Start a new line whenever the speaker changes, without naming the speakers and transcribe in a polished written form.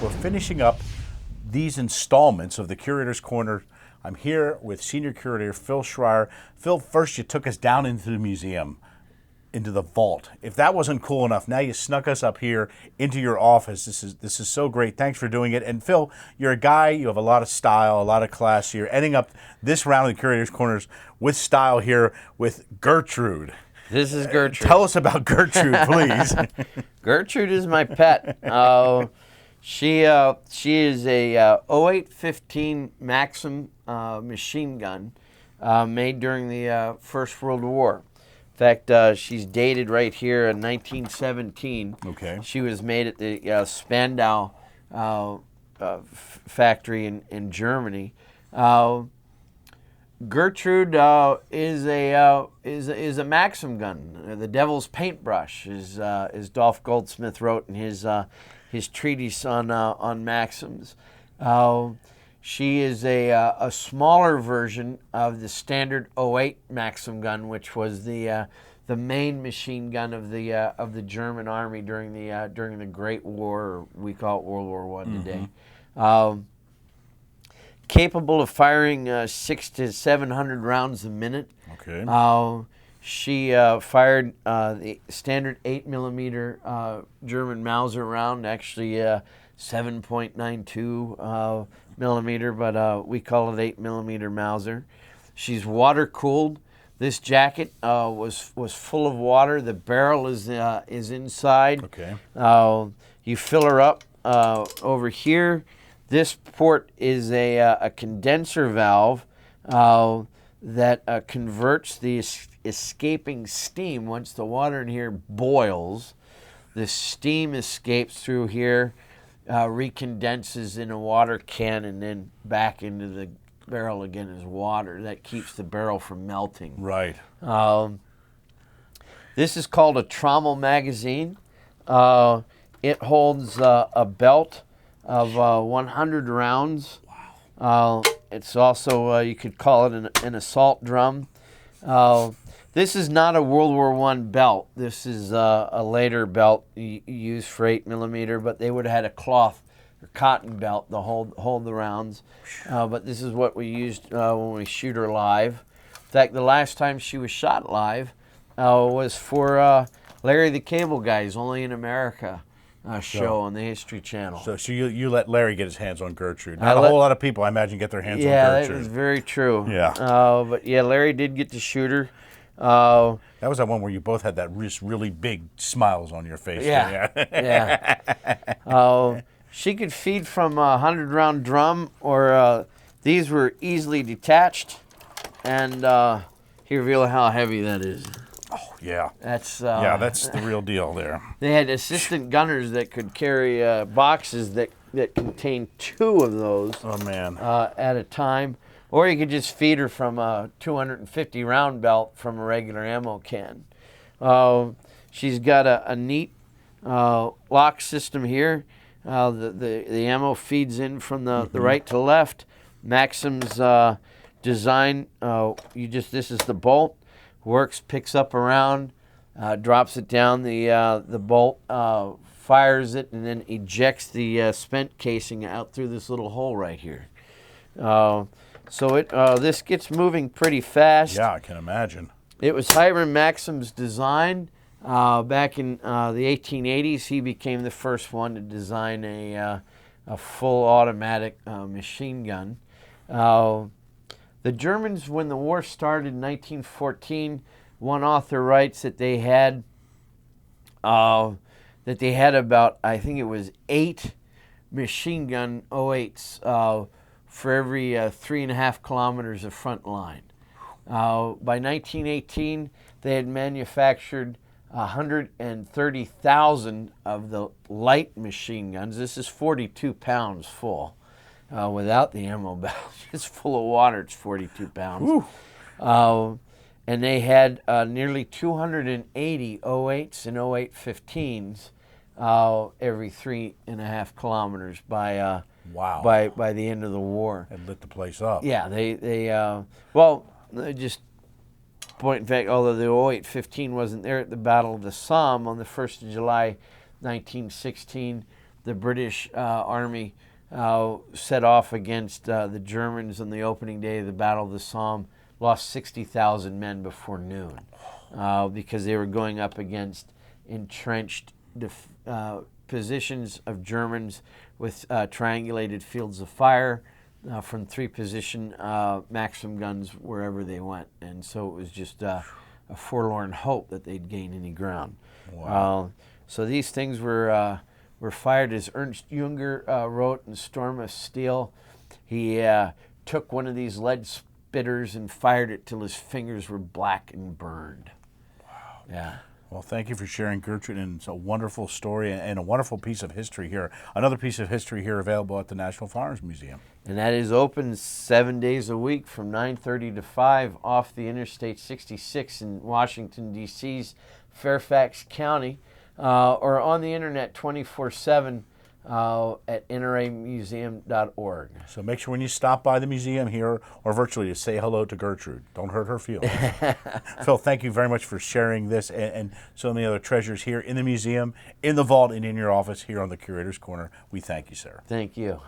We're finishing up these installments of the Curator's Corner. I'm here with Senior Curator Phil Schreier. Phil, first you took us down into the museum, into the vault. If that wasn't cool enough, now you snuck us up here into your office. This is so great. Thanks for doing it. And Phil, you're a guy, you have a lot of style, a lot of class. You're ending up this round of the Curator's Corners with style here with Gertrude.
This is Gertrude.
Tell us about Gertrude, please.
Gertrude is my pet. She is a 08-15 Maxim machine gun made during the First World War. In fact, she's dated right here in 1917.
Okay.
She was made at the Spandau factory in Germany. Gertrude is a Maxim gun. The Devil's Paintbrush, as Dolph Goldsmith wrote in his treatise on Maxims. She is a smaller version of the standard 08 Maxim gun, which was the main machine gun of the German army during the Great War, or we call it World War I today. Capable of firing 600 to 700 rounds a minute.
Okay.
She fired the standard 8mm German Mauser round, actually 7.92 millimeter, but we call it 8mm Mauser. She's water cooled. This jacket was full of water. The barrel is inside.
Okay.
You fill her up over here. This port is a condenser valve that converts the escaping steam. Once the water in here boils, the steam escapes through here, recondenses in a water can, and then back into the barrel again as water. That keeps the barrel from melting.
Right.
This is called a trommel magazine. It holds a belt of 100 rounds. Wow. It's also, you could call it an assault drum. This is not a World War I belt. This is a later belt used for 8mm, but they would have had a cloth or cotton belt to hold the rounds. But this is what we used when we shoot her live. In fact, the last time she was shot live was for Larry the Cable Guy's Only in America show on the History Channel.
So you let Larry get his hands on Gertrude. Not a whole lot of people, I imagine, get their hands on Gertrude.
Yeah, that is very true.
Yeah.
But yeah, Larry did get to shoot her.
That was that one where you both had that really big smiles on your face.
Yeah. Yeah. She could feed from a 100-round drum, or these were easily detached. And here, reveal how heavy that is.
Oh, yeah.
That's
the real deal there.
They had assistant gunners that could carry boxes that contained 2 of those.
Oh, man.
At a time. Or you could just feed her from a 250-round belt from a regular ammo can. She's got a neat lock system here. The ammo feeds in from the right to left. Maxim's design, this is the bolt. Works, picks up a round, drops it down. The bolt fires it, and then ejects the spent casing out through this little hole right here. So this gets moving pretty fast.
Yeah, I can imagine.
It was Hiram Maxim's design. Back in the 1880s, he became the first one to design a full automatic machine gun. The Germans, when the war started in 1914, one author writes that they had about, I think it was 8 machine gun 08s for every 3.5 kilometers of front line. By 1918, they had manufactured 130,000 of the light machine guns. This is 42 pounds full. Without the ammo belt, it's full of water. It's 42 pounds. And they had nearly 280 08s and 08-15s every 3.5 kilometers by the end of the war.
It lit the place up.
Yeah, they just point in fact, although the 08-15 wasn't there at the Battle of the Somme on the 1st of July, 1916. the British Army set off against the Germans on the opening day of the Battle of the Somme, lost 60,000 men before noon because they were going up against entrenched positions of Germans with triangulated fields of fire from 3-position Maxim guns wherever they went. And so it was just a forlorn hope that they'd gain any ground.
Wow.
So these things were fired, as Ernst Junger wrote in Storm of Steel. He took one of these lead spitters and fired it till his fingers were black and burned.
Wow.
Yeah.
Well, thank you for sharing, Gertrude, and it's a wonderful story and a wonderful piece of history here. Another piece of history here available at the National Firearms Museum.
And that is open 7 days a week from 9:30 to 5 off the Interstate 66 in Washington, D.C.'s Fairfax County, or on the internet 24/7 at nramuseum.org.
So make sure when you stop by the museum here or virtually to say hello to Gertrude. Don't hurt her feelings. Phil, thank you very much for sharing this and so many other treasures here in the museum, in the vault, and in your office here on the Curator's Corner. We thank you, sir.
Thank you.